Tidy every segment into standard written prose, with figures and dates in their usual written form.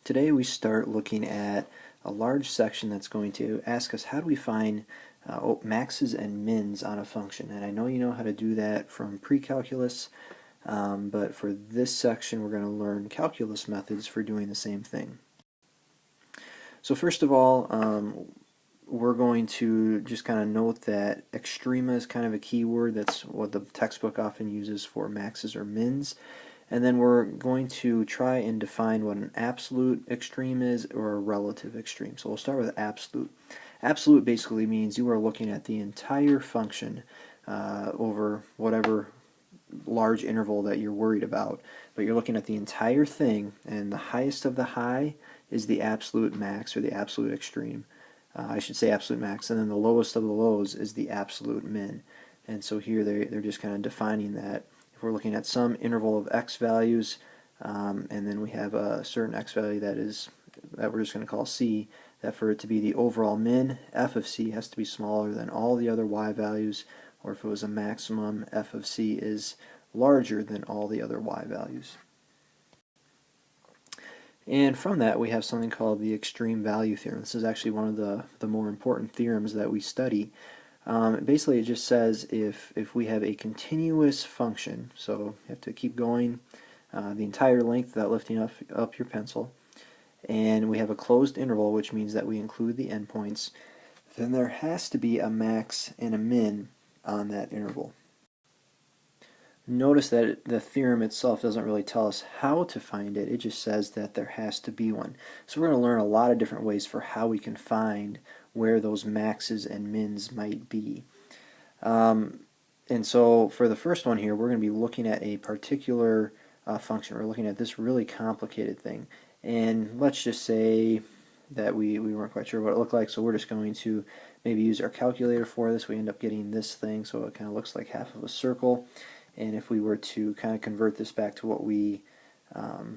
Today we start looking at a large section that's going to ask us how do we find maxes and mins on a function. And I know you know how to do that from pre-calculus, but for this section we're going to learn calculus methods for doing the same thing. So first of all, we're going to just kind of note that extrema is kind of a key word. That's what the textbook often uses for maxes or mins. And then we're going to try and define what an absolute extreme is or a relative extreme. So we'll start with absolute. Absolute basically means you are looking at the entire function over whatever large interval that you're worried about. But you're looking at the entire thing, and the highest of the high is the absolute max or the absolute extreme. I should say absolute max, and then the lowest of the lows is the absolute min. And so here they're just kind of defining that. If we're looking at some interval of x values, and then we have a certain x value that we're just going to call c, that for it to be the overall min, f of c has to be smaller than all the other y values, or if it was a maximum, f of c is larger than all the other y values. And from that we have something called the extreme value theorem. This is actually one of the more important theorems that we study. Basically it just says if we have a continuous function, so you have to keep going the entire length without lifting up your pencil, and we have a closed interval, which means that we include the endpoints, then there has to be a max and a min on that interval. Notice that the theorem itself doesn't really tell us how to find it, it just says that there has to be one. So we're going to learn a lot of different ways for how we can find where those maxes and mins might be. And so for the first one here, we're going to be looking at a particular function. We're looking at this really complicated thing. And let's just say that we weren't quite sure what it looked like, so we're just going to maybe use our calculator for this. We end up getting this thing, so it kind of looks like half of a circle. And if we were to kind of convert this back to what we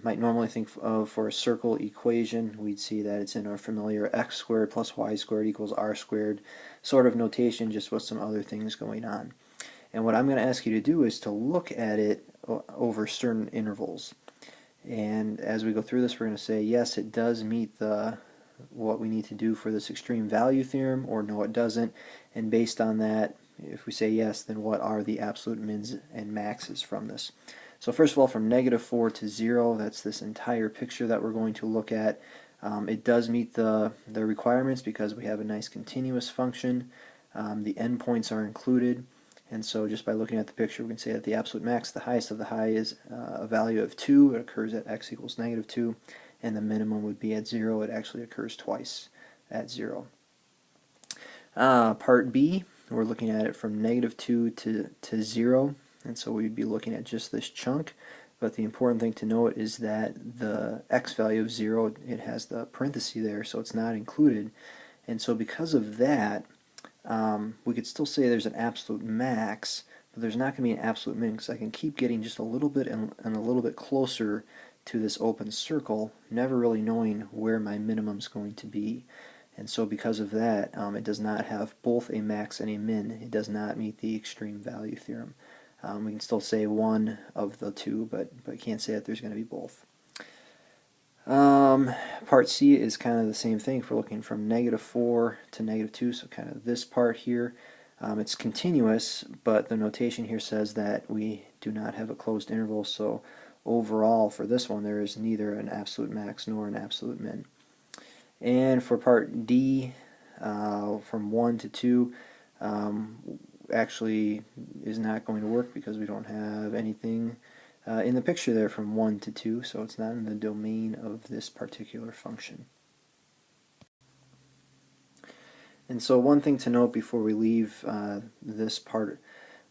might normally think of for a circle equation, we'd see that it's in our familiar x squared plus y squared equals r squared sort of notation, just with some other things going on. And what I'm going to ask you to do is to look at it over certain intervals. And as we go through this, we're going to say, yes, it does meet what we need to do for this extreme value theorem, or no, it doesn't. And based on that, if we say yes, then what are the absolute mins and maxes from this? So first of all, from -4 to 0, that's this entire picture that we're going to look at. It does meet the requirements because we have a nice continuous function. The endpoints are included, and so just by looking at the picture we can say that the absolute max, the highest of the high, is a value of 2. It occurs at x equals -2, and the minimum would be at 0. It actually occurs twice at 0. Part B, we're looking at it from -2 to 0, and so we'd be looking at just this chunk. But the important thing to note is that the x value of 0, it has the parenthesis there, so it's not included. And so because of that, we could still say there's an absolute max, but there's not going to be an absolute min, because I can keep getting just a little bit and a little bit closer to this open circle, never really knowing where my minimum is going to be. And so because of that, it does not have both a max and a min. It does not meet the extreme value theorem. We can still say one of the two, but can't say that there's going to be both. Part C is kind of the same thing. If we're looking from -4 to -2, so kind of this part here. It's continuous, but the notation here says that we do not have a closed interval, so overall for this one there is neither an absolute max nor an absolute min. And for part D, from 1 to 2, actually is not going to work because we don't have anything in the picture there from 1 to 2, so it's not in the domain of this particular function. And so one thing to note before we leave this part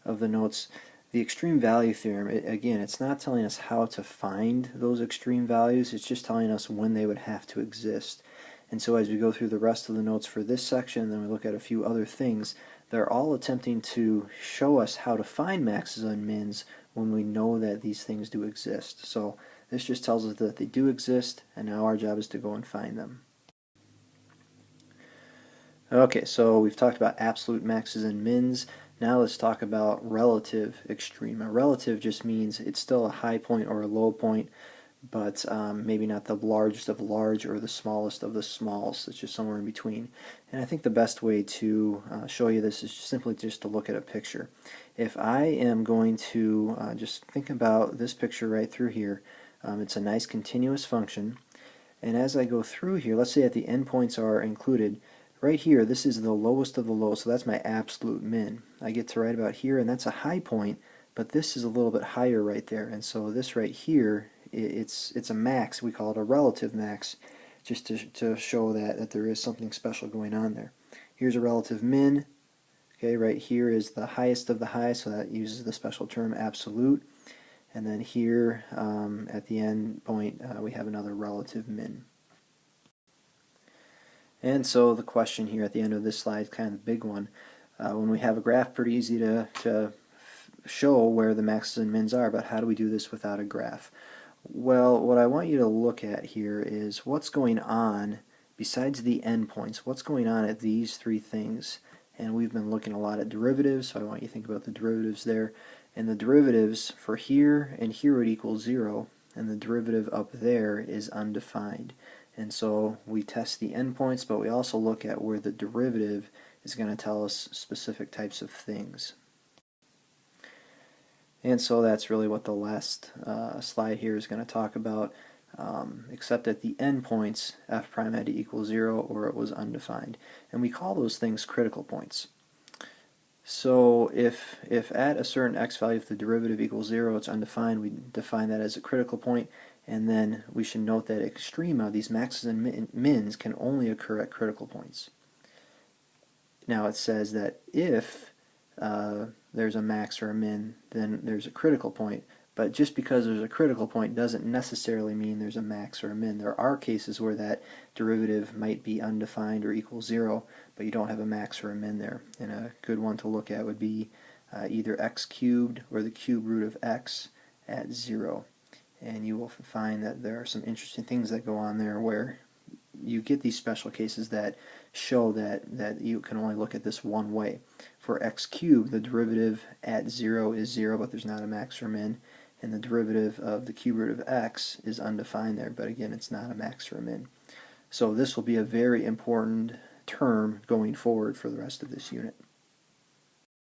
of the notes, the extreme value theorem, again, it's not telling us how to find those extreme values, it's just telling us when they would have to exist. And so as we go through the rest of the notes for this section, then we look at a few other things, they're all attempting to show us how to find maxes and mins when we know that these things do exist. So this just tells us that they do exist, and now our job is to go and find them. Okay, so we've talked about absolute maxes and mins. Now let's talk about relative extrema. Relative just means it's still a high point or a low point, but maybe not the largest of large or the smallest of the smalls. It's just somewhere in between. And I think the best way to show you this is simply just to look at a picture. If I am going to just think about this picture right through here, it's a nice continuous function, and as I go through here, let's say that the endpoints are included, right here this is the lowest of the low, so that's my absolute min. I get to right about here, and that's a high point, but this is a little bit higher right there, and so this right here, it's a max. We call it a relative max, just to show that there is something special going on there. Here's a relative min. Okay, right here is the highest of the high, so that uses the special term absolute. And then here at the end point we have another relative min. And so the question here at the end of this slide is kind of the big one. When we have a graph, pretty easy to show where the maxes and mins are, but how do we do this without a graph? Well, what I want you to look at here is what's going on besides the endpoints. What's going on at these three things? And we've been looking a lot at derivatives, so I want you to think about the derivatives there. And the derivatives for here and here would equal 0, and the derivative up there is undefined. And so we test the endpoints, but we also look at where the derivative is going to tell us specific types of things. And so that's really what the last slide here is going to talk about, except at the endpoints f prime had to equal 0 or it was undefined. And we call those things critical points. So if at a certain x value, if the derivative equals 0, it's undefined, we define that as a critical point, and then we should note that extrema, these maxes and mins, can only occur at critical points. Now it says that if there's a max or a min, then there's a critical point, but just because there's a critical point doesn't necessarily mean there's a max or a min. There are cases where that derivative might be undefined or equal 0, but you don't have a max or a min there. And a good one to look at would be either x cubed or the cube root of x at 0. And you will find that there are some interesting things that go on there where you get these special cases that show that you can only look at this one way. For x cubed, the derivative at 0 is 0, but there's not a max or min, and the derivative of the cube root of x is undefined there, but again, it's not a max or a min. So this will be a very important term going forward for the rest of this unit.